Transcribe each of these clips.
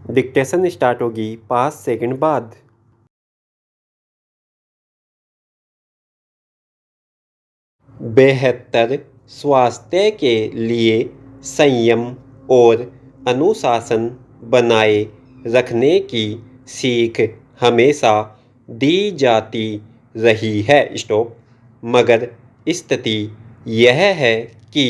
Dictation start होगी 5 second बाद। बेहतर स्वास्थ्य के लिए संयम और अनुशासन बनाए रखने की सीख हमेशा दी जाती रही है। स्टॉप। मगर स्थिति यह है कि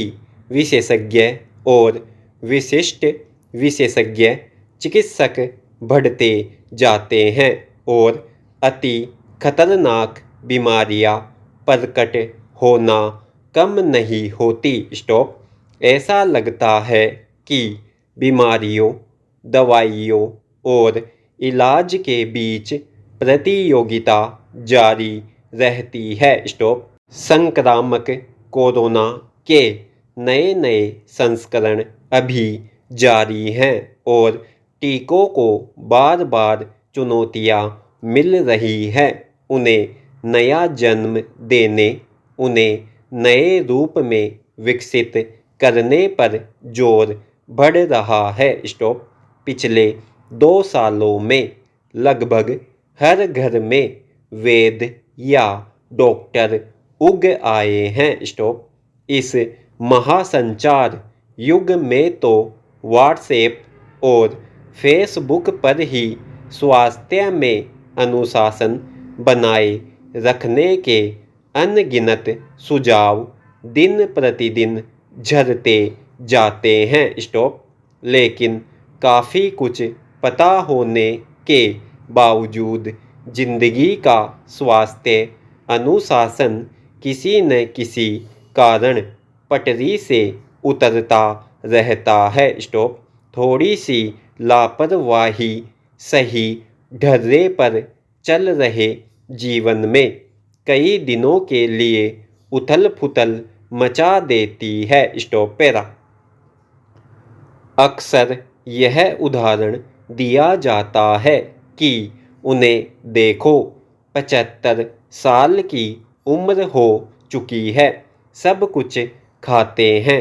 विशेषज्ञ और विशिष्ट विशेषज्ञ चिकित्सक बढ़ते जाते हैं और अति खतरनाक बीमारियां प्रकट होना कम नहीं होती। स्टॉप। ऐसा लगता है कि बीमारियों, दवाइयों और इलाज के बीच प्रतियोगिता जारी रहती है। स्टॉप। संक्रामक कोरोना के नए नए संस्करण अभी जारी हैं और टीकों को बार बार चुनौतियां मिल रही हैं। उन्हें नया जन्म देने, उन्हें नए रूप में विकसित करने पर जोर बढ़ रहा है। स्टॉप। पिछले 2 सालों में लगभग हर घर में वैद्य या डॉक्टर उग आए हैं। स्टॉप। इस महासंचार युग में तो व्हाट्सएप और फेसबुक पर ही स्वास्थ्य में अनुशासन बनाए रखने के अनगिनत सुझाव दिन प्रतिदिन झरते जाते हैं। स्टॉप। लेकिन काफ़ी कुछ पता होने के बावजूद जिंदगी का स्वास्थ्य अनुशासन किसी न किसी कारण पटरी से उतरता रहता है। स्टॉप। थोड़ी सी लापरवाही सही ढर्रे पर चल रहे जीवन में कई दिनों के लिए उथल पुथल मचा देती है। Stop para. अक्सर यह उदाहरण दिया जाता है कि उन्हें देखो, 75 साल की उम्र हो चुकी है, सब कुछ खाते हैं,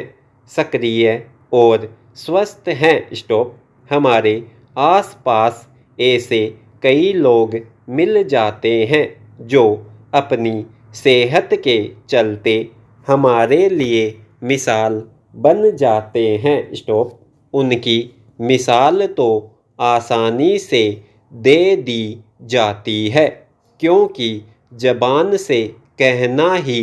सक्रिय और स्वस्थ हैं। स्टॉप। हमारे आसपास ऐसे कई लोग मिल जाते हैं जो अपनी सेहत के चलते हमारे लिए मिसाल बन जाते हैं। स्टॉप। उनकी मिसाल तो आसानी से दे दी जाती है क्योंकि जबान से कहना ही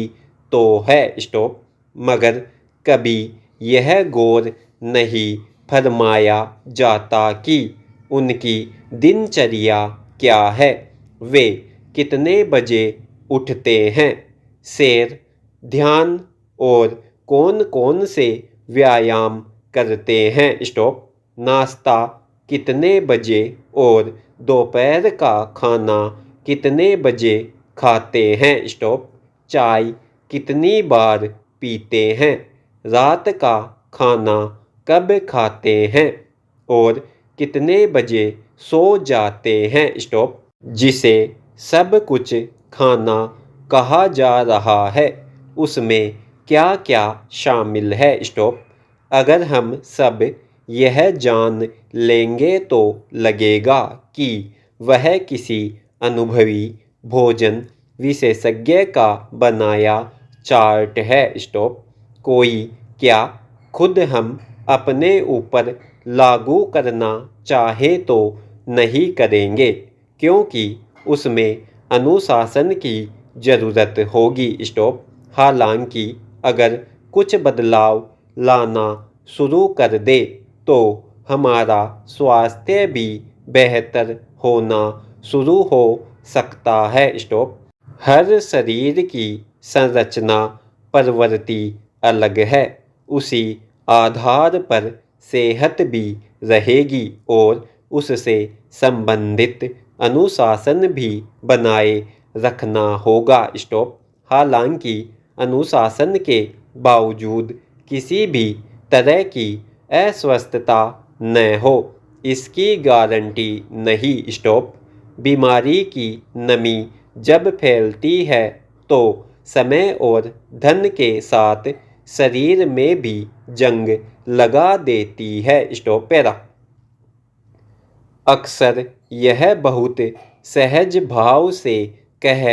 तो है। स्टॉप। मगर कभी यह गौर नहीं फरमाया जाता कि उनकी दिनचर्या क्या है, वे कितने बजे उठते हैं, सैर, ध्यान और कौन कौन से व्यायाम करते हैं। स्टॉप। नाश्ता कितने बजे और दोपहर का खाना कितने बजे खाते हैं। स्टॉप। चाय कितनी बार पीते हैं, रात का खाना कब खाते हैं और कितने बजे सो जाते हैं। स्टॉप। जिसे सब कुछ खाना कहा जा रहा है उसमें क्या क्या शामिल है। स्टॉप। अगर हम सब यह जान लेंगे तो लगेगा कि वह किसी अनुभवी भोजन विशेषज्ञ का बनाया चार्ट है। स्टॉप। कोई क्या खुद हम अपने ऊपर लागू करना चाहे तो नहीं करेंगे क्योंकि उसमें अनुशासन की ज़रूरत होगी। स्टॉप। हालांकि अगर कुछ बदलाव लाना शुरू कर दे तो हमारा स्वास्थ्य भी बेहतर होना शुरू हो सकता है। स्टॉप। हर शरीर की संरचना प्रवृत्ति अलग है, उसी आधार पर सेहत भी रहेगी और उससे संबंधित अनुशासन भी बनाए रखना होगा। स्टॉप। हालांकि अनुशासन के बावजूद किसी भी तरह की अस्वस्थता न हो इसकी गारंटी नहीं। स्टॉप। बीमारी की नमी जब फैलती है तो समय और धन के साथ शरीर में भी जंग लगा देती है। Stop para. अक्सर यह बहुत सहज भाव से कह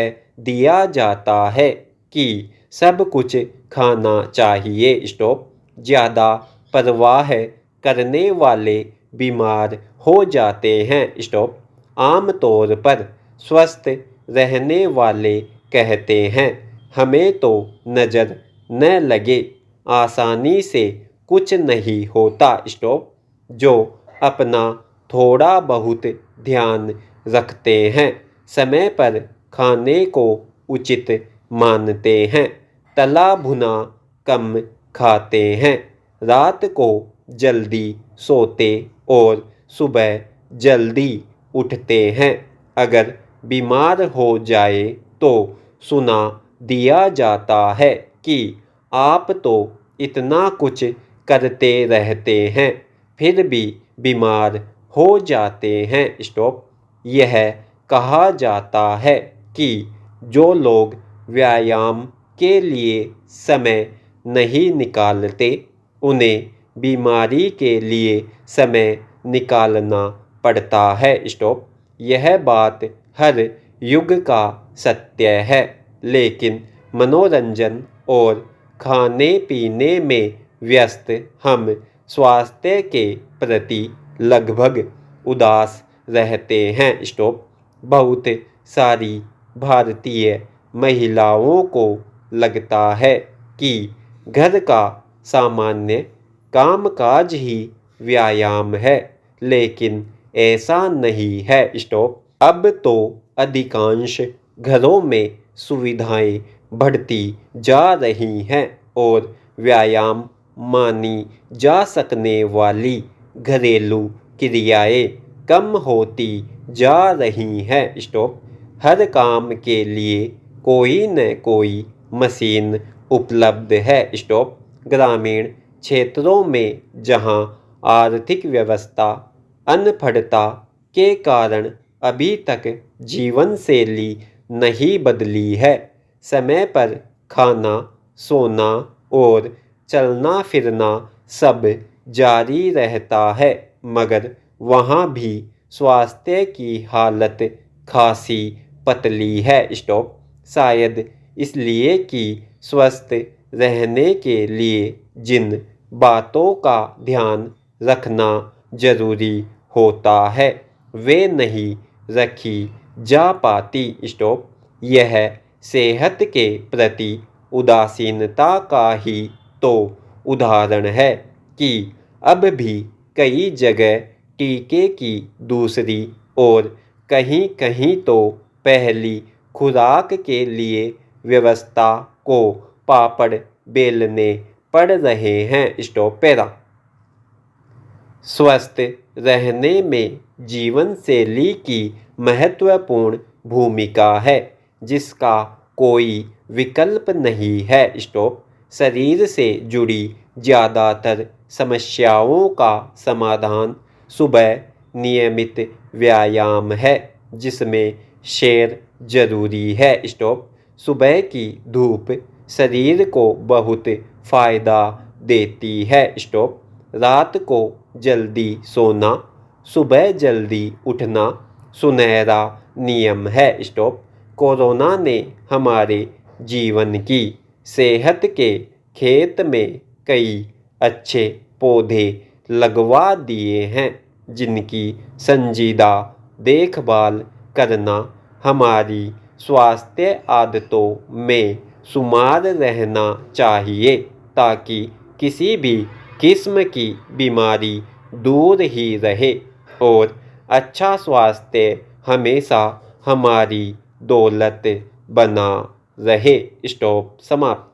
दिया जाता है कि सब कुछ खाना चाहिए। स्टॉप। ज़्यादा परवाह करने वाले बीमार हो जाते हैं। स्टॉप। आमतौर पर स्वस्थ रहने वाले कहते हैं हमें तो नज़र न लगे, आसानी से कुछ नहीं होता। स्टॉप। जो अपना थोड़ा बहुत ध्यान रखते हैं, समय पर खाने को उचित मानते हैं, तला भुना कम खाते हैं, रात को जल्दी सोते और सुबह जल्दी उठते हैं, अगर बीमार हो जाए तो सुना दिया जाता है कि आप तो इतना कुछ करते रहते हैं फिर भी बीमार हो जाते हैं। स्टॉप। यह कहा जाता है कि जो लोग व्यायाम के लिए समय नहीं निकालते उन्हें बीमारी के लिए समय निकालना पड़ता है। स्टॉप। यह बात हर युग का सत्य है, लेकिन मनोरंजन और खाने पीने में व्यस्त हम स्वास्थ्य के प्रति लगभग उदास रहते हैं। स्टॉप। बहुत सारी भारतीय महिलाओं को लगता है कि घर का सामान्य कामकाज ही व्यायाम है, लेकिन ऐसा नहीं है। स्टॉप। अब तो अधिकांश घरों में सुविधाएं बढ़ती जा रही हैं और व्यायाम मानी जा सकने वाली घरेलू क्रियाएं कम होती जा रही हैं। स्टॉप। हर काम के लिए कोई न कोई मशीन उपलब्ध है। स्टॉप। ग्रामीण क्षेत्रों में जहां आर्थिक व्यवस्था अनपढ़ता के कारण अभी तक जीवन शैली नहीं बदली है, समय पर खाना, सोना और चलना फिरना सब जारी रहता है, मगर वहाँ भी स्वास्थ्य की हालत खासी पतली है। स्टॉप। शायद इसलिए कि स्वस्थ रहने के लिए जिन बातों का ध्यान रखना जरूरी होता है वे नहीं रखी जा पाती। स्टॉप। यह सेहत के प्रति उदासीनता का ही तो उदाहरण है कि अब भी कई जगह टीके की दूसरी और कहीं कहीं तो पहली खुराक के लिए व्यवस्था को पापड़ बेलने पड़ रहे हैं। स्टॉप। पैरा। स्वस्थ रहने में जीवन शैली की महत्वपूर्ण भूमिका है, जिसका कोई विकल्प नहीं है। स्टॉप। शरीर से जुड़ी ज़्यादातर समस्याओं का समाधान सुबह नियमित व्यायाम है, जिसमें सैर जरूरी है। स्टॉप। सुबह की धूप शरीर को बहुत फायदा देती है। स्टॉप। रात को जल्दी सोना, सुबह जल्दी उठना सुनहरा नियम है। स्टॉप। कोरोना ने हमारे जीवन की सेहत के खेत में कई अच्छे पौधे लगवा दिए हैं, जिनकी संजीदा देखभाल करना हमारी स्वास्थ्य आदतों में शुमार रहना चाहिए, ताकि किसी भी किस्म की बीमारी दूर ही रहे और अच्छा स्वास्थ्य हमेशा हमारी दौलत बना रहे। स्टॉप। समाप्त।